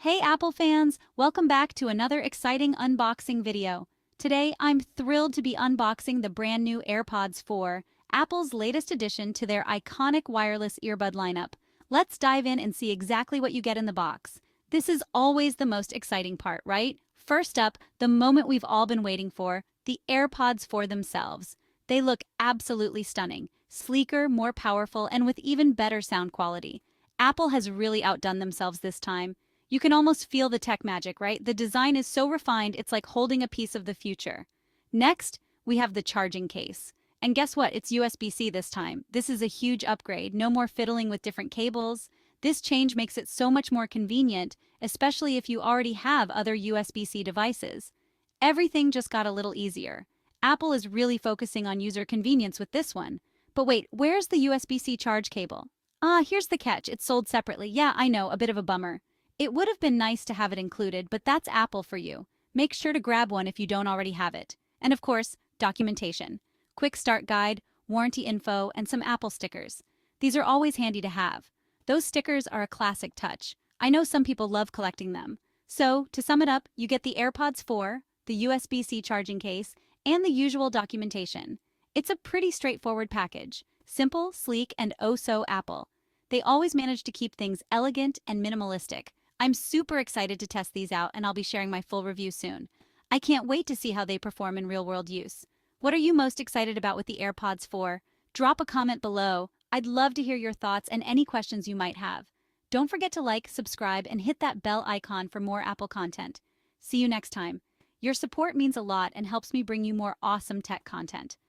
Hey Apple fans, welcome back to another exciting unboxing video. Today, I'm thrilled to be unboxing the brand new AirPods 4, Apple's latest addition to their iconic wireless earbud lineup. Let's dive in and see exactly what you get in the box. This is always the most exciting part, right? First up, the moment we've all been waiting for, the AirPods 4 themselves. They look absolutely stunning, sleeker, more powerful, and with even better sound quality. Apple has really outdone themselves this time. You can almost feel the tech magic, right? The design is so refined, it's like holding a piece of the future. Next, we have the charging case. And guess what? It's USB-C this time. This is a huge upgrade. No more fiddling with different cables. This change makes it so much more convenient, especially if you already have other USB-C devices. Everything just got a little easier. Apple is really focusing on user convenience with this one. But wait, where's the USB-C charge cable? Here's the catch. It's sold separately. Yeah, I know, a bit of a bummer. It would have been nice to have it included, but that's Apple for you. Make sure to grab one if you don't already have it. And of course, documentation. Quick start guide, warranty info, and some Apple stickers. These are always handy to have. Those stickers are a classic touch. I know some people love collecting them. So, to sum it up, you get the AirPods 4, the USB-C charging case, and the usual documentation. It's a pretty straightforward package. Simple, sleek, and oh so Apple. They always manage to keep things elegant and minimalistic. I'm super excited to test these out, and I'll be sharing my full review soon. I can't wait to see how they perform in real-world use. What are you most excited about with the AirPods 4? Drop a comment below. I'd love to hear your thoughts and any questions you might have. Don't forget to like, subscribe, and hit that bell icon for more Apple content. See you next time. Your support means a lot and helps me bring you more awesome tech content.